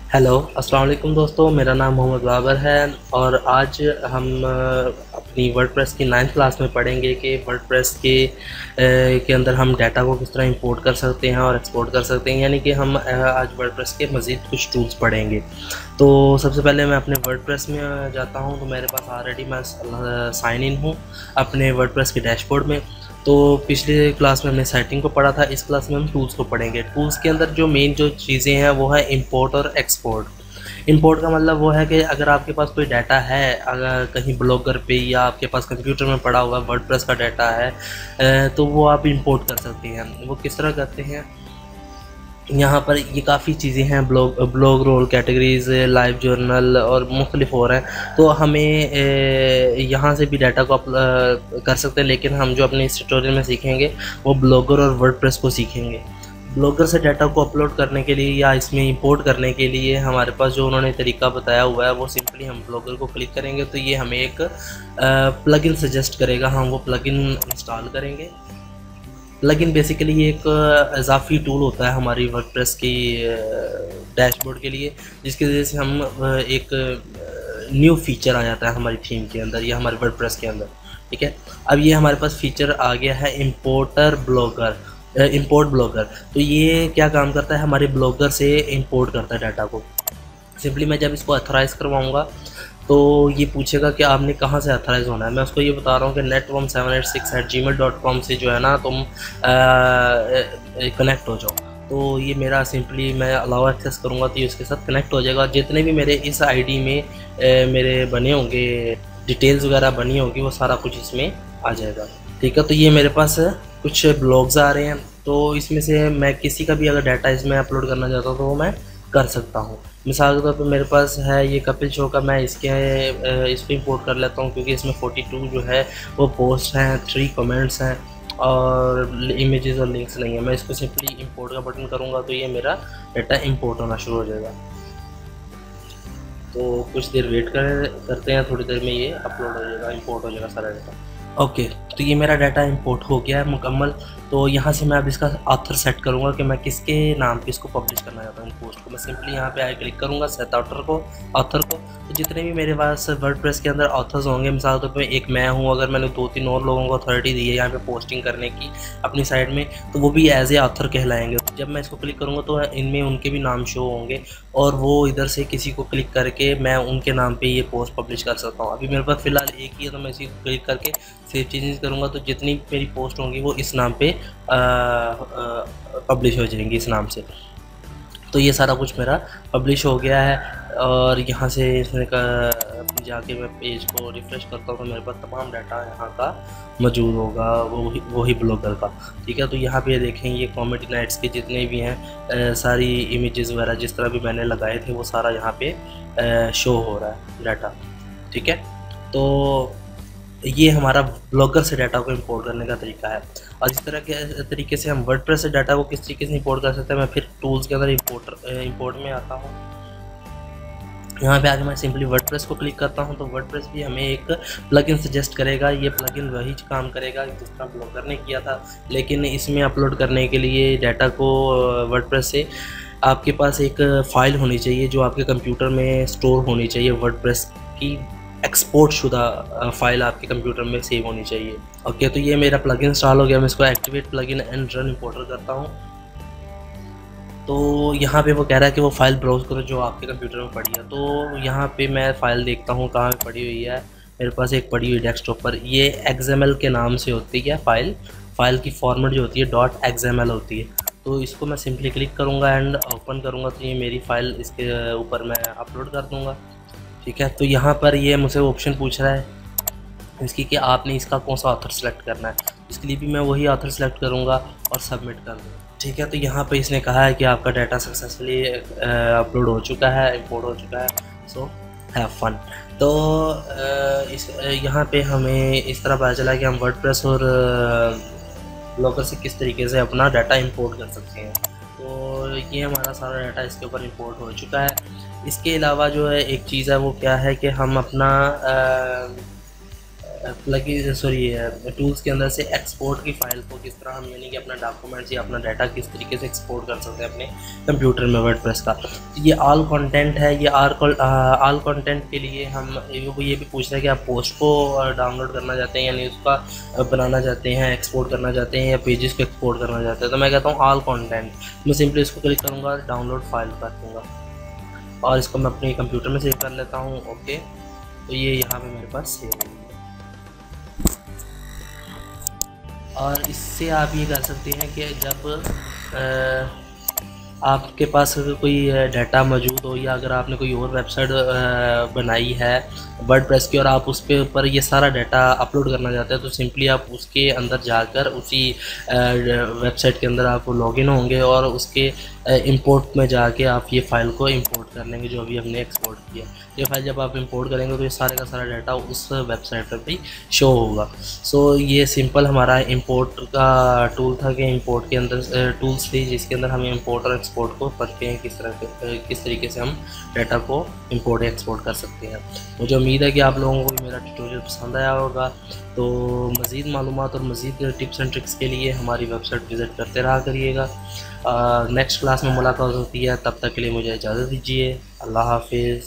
Hello अस्सलाम वालेकुम दोस्तों, मेरा नाम मोहम्मद बाबर है और आज हम अपनी वर्डप्रेस की 9th क्लास में पढ़ेंगे कि वर्डप्रेस के अंदर हम डाटा को किस तरह इंपोर्ट कर सकते हैं और एक्सपोर्ट कर सकते हैं। यानी कि हम आज वर्डप्रेस के मज़ीद कुछ टूल्स पढ़ेंगे। तो सबसे पहले मैं अपने वर्डप्रेस में जाता हूं। तो मेरे पास ऑलरेडी मैं साइन इन हूं अपने वर्डप्रेस के डैशबोर्ड में। तो पिछले क्लास में हमने सेटिंग को पढ़ा था, इस क्लास में हम टूल्स को पढ़ेंगे। टूल्स के अंदर जो मेन जो चीज़ें हैं वो है इंपोर्ट और एक्सपोर्ट। इंपोर्ट का मतलब वो है कि अगर आपके पास कोई डाटा है, अगर कहीं ब्लॉगर पे या आपके पास कंप्यूटर में पड़ा हुआ वर्डप्रेस का डाटा है, तो वो आप इंपोर्ट कर सकते हैं। वो किस तरह करते हैं, यहाँ पर ये काफ़ी चीज़ें हैं, blog roll categories, live journal और मुख्तलिफ हो रहे हैं। तो हमें यहाँ से भी डाटा को कर सकते हैं, लेकिन हम जो अपने इस ट्यूटोरियल में सीखेंगे वो ब्लॉगर और वर्डप्रेस को सीखेंगे। ब्लॉगर से डाटा को अपलोड करने के लिए या इसमें इंपोर्ट करने के लिए हमारे पास जो उन्होंने तरीका बताया हुआ है वो सिंपली हम ब्लॉगर को क्लिक करेंगे तो ये हमें एक प्लगइन सजेस्ट करेगा। हम वो प्लगइन इंस्टॉल करेंगे। प्लगइन बेसिकली ये एक इजाफी टूल होता है हमारी वर्डप्रेस की डैशबोर्ड के लिए, जिसकी वजह से हम एक न्यू फीचर आ जाता है हमारी थीम के अंदर या हमारे वर्डप्रेस के अंदर। ठीक है, अब ये हमारे पास फीचर आ गया है इंपोर्ट ब्लॉगर। तो ये क्या काम करता है, हमारे ब्लॉगर से इंपोर्ट करता है डाटा को। सिंपली मैं जब इसको अथोराइज़ करवाऊँगा तो ये पूछेगा कि आपने कहाँ से अथोराइज़ होना है। मैं उसको ये बता रहा हूँ कि networm786@gmail.com से जो है ना तुम कनेक्ट हो जाओ। तो ये मेरा सिंपली मैं अलाउ एक्सेस करूँगा तो ये उसके साथ कनेक्ट हो जाएगा। जितने भी मेरे इस आईडी में मेरे बने होंगे, डिटेल्स वगैरह बनी होगी, वो सारा कुछ इसमें आ जाएगा। ठीक है, तो ये मेरे पास कुछ ब्लॉग्स आ रहे हैं। तो इसमें से मैं किसी का भी अगर डाटा इसमें अपलोड करना चाहता हूँ तो वो मैं कर सकता हूँ। मिसाल के तौर पे मेरे पास है ये कपिल शो का, मैं इसको इंपोर्ट कर लेता हूँ क्योंकि इसमें 42 जो है वो पोस्ट हैं, 3 कमेंट्स हैं और इमेजेस और लिंक्स नहीं है। मैं इसको सिंपली इंपोर्ट का बटन करूँगा तो ये मेरा डाटा इंपोर्ट होना शुरू हो जाएगा। तो कुछ देर वेट करते हैं, थोड़ी देर में ये अपलोड हो जाएगा, इंपोर्ट हो जाएगा सारा डाटा। ओके, तो ये मेरा डाटा इंपोर्ट हो गया है मुकम्मल। तो यहाँ से मैं अब इसका ऑथर सेट करूँगा कि मैं किसके नाम पे इसको पब्लिश करना चाहता हूँ पोस्ट को। मैं सिंपली यहाँ पे आए क्लिक करूँगा सेट ऑथर को। तो जितने भी मेरे पास वर्डप्रेस के अंदर ऑथर्स होंगे, मिसाल तौर पे एक मैं हूँ, अगर मैंने 2-3 और लोगों को अथॉरिटी दी है यहाँ पे पोस्टिंग करने की अपनी साइड में, तो वो भी एज ए ऑथर कहलाएंगे। जब मैं इसको क्लिक करूँगा तो इनमें उनके भी नाम शो होंगे और वो इधर से किसी को क्लिक करके मैं उनके नाम पे ये पोस्ट पब्लिश कर सकता हूँ। अभी मेरे पास फ़िलहाल एक ही है तो मैं इसी को क्लिक करके सेव चेंजेस करूँगा तो जितनी मेरी पोस्ट होंगी वो इस नाम पे पब्लिश हो जाएंगी, इस नाम से। तो ये सारा कुछ मेरा पब्लिश हो गया है और यहाँ से इसमें जाके मैं पेज को रिफ़्रेश करता हूँ तो मेरे पास तमाम डाटा यहाँ का मौजूद होगा, वही ब्लॉगर का। ठीक है, तो यहाँ पे देखें ये कॉमेडी नाइट्स के जितने भी हैं सारी इमेजेस वगैरह जिस तरह भी मैंने लगाए थे वो सारा यहाँ पे शो हो रहा है डाटा। ठीक है, तो ये हमारा ब्लॉगर से डाटा को इंपोर्ट करने का तरीका है। और इस तरह के तरीके से हम वर्डप्रेस से डाटा को किस तरीके से इंपोर्ट कर सकते हैं, मैं फिर टूल्स के अंदर इंपोर्ट में आता हूँ। यहाँ पे आके मैं सिंपली वर्डप्रेस को क्लिक करता हूँ तो वर्डप्रेस भी हमें एक प्लगइन सजेस्ट करेगा। ये प्लगइन वही काम करेगा जिस तरह ब्लॉगर ने किया था, लेकिन इसमें अपलोड करने के लिए डाटा को वर्डप्रेस से आपके पास एक फ़ाइल होनी चाहिए जो आपके कंप्यूटर में स्टोर होनी चाहिए। वर्डप्रेस की एक्सपोर्ट शुदा फाइल आपके कंप्यूटर में सेव होनी चाहिए। ओके, तो ये मेरा प्लगइन इंस्टॉल हो गया। मैं इसको activate plugin and run importer करता हूँ। तो यहाँ पे वो कह रहा है कि वो फ़ाइल ब्राउज़ करो जो आपके कंप्यूटर में पड़ी है। तो यहाँ पे मैं फ़ाइल देखता हूँ कहाँ पे पड़ी हुई है। मेरे पास एक पड़ी हुई डेस्कटॉप पर, ये XML के नाम से होती है फ़ाइल की फॉर्मेट जो होती है .xml होती है। तो इसको मैं सिंपली क्लिक करूँगा एंड ओपन करूँगा तो ये मेरी फ़ाइल इसके ऊपर मैं अपलोड कर दूँगा। ठीक है, तो यहाँ पर ये मुझसे ऑप्शन पूछ रहा है इसकी कि आपने इसका कौन सा ऑथर सेलेक्ट करना है। इसके लिए भी मैं वही ऑथर सेलेक्ट करूँगा और सबमिट कर दूँगा। ठीक है, तो यहाँ पे इसने कहा है कि आपका डाटा सक्सेसफुली अपलोड हो चुका है, इंपोर्ट हो चुका है, सो हैव फन। तो यहाँ पे हमें इस तरह पता चला कि हम वर्डप्रेस और ब्लॉगर से किस तरीके से अपना डाटा इंपोर्ट कर सकते हैं। तो ये हमारा सारा डाटा इसके ऊपर इंपोर्ट हो चुका है। इसके अलावा जो है एक चीज़ है वो क्या है कि हम अपना प्लग सॉरी टूल्स के अंदर से एक्सपोर्ट की फ़ाइल को किस तरह हम यानी कि अपना डॉक्यूमेंट्स या अपना डाटा किस तरीके से एक्सपोर्ट कर सकते हैं अपने कंप्यूटर में वर्डप्रेस का। ये ऑल कंटेंट है, ये ऑल कंटेंट के लिए हम ये भी पूछ रहे हैं कि आप पोस्ट को डाउनलोड करना चाहते हैं यानी उसका बनाना चाहते हैं, एक्सपोर्ट करना चाहते हैं या पेजेस को एक्सपोर्ट करना चाहते हैं। तो मैं कहता हूँ ऑल कंटेंट, मैं सिंपली इसको क्लिक करूँगा, डाउनलोड फाइल कर दूँगा और इसको मैं अपने कंप्यूटर में सेव कर लेता हूँ। ओके, तो ये यहाँ पे मेरे पास सेव है और इससे आप ये कर सकते हैं कि जब आपके पास अगर कोई डाटा मौजूद हो या अगर आपने कोई और वेबसाइट बनाई है वर्डप्रेस की और आप उस पे ऊपर ये सारा डाटा अपलोड करना चाहते हैं, तो सिंपली आप उसके अंदर जाकर उसी वेबसाइट के अंदर आप लॉगिन होंगे और उसके इंपोर्ट में जाके आप ये फ़ाइल को इंपोर्ट कर लेंगे जो अभी हमने एक्सपोर्ट किया। ये फाइल जब आप इंपोर्ट करेंगे तो ये सारे का सारा डाटा उस वेबसाइट पर भी शो होगा। सो ये सिंपल हमारा इंपोर्ट का टूल था कि इंपोर्ट के अंदर टूल्स थी जिसके अंदर हम इंपोर्ट और एक्सपोर्ट को पढ़ते हैं किस तरीके से हम डाटा को इंपोर्ट एक्सपोर्ट कर सकते हैं। मुझे उम्मीद है कि आप लोगों को मेरा ट्यूटोरियल पसंद आया होगा। तो मज़ीद मालूमात और मज़ीद टिप्स एंड ट्रिक्स के लिए हमारी वेबसाइट विज़िट करते रहा करिएगा। नेक्स्ट क्लास में मुलाकात होती है, तब तक के लिए मुझे इजाज़त दीजिए। अल्लाह हाफिज़।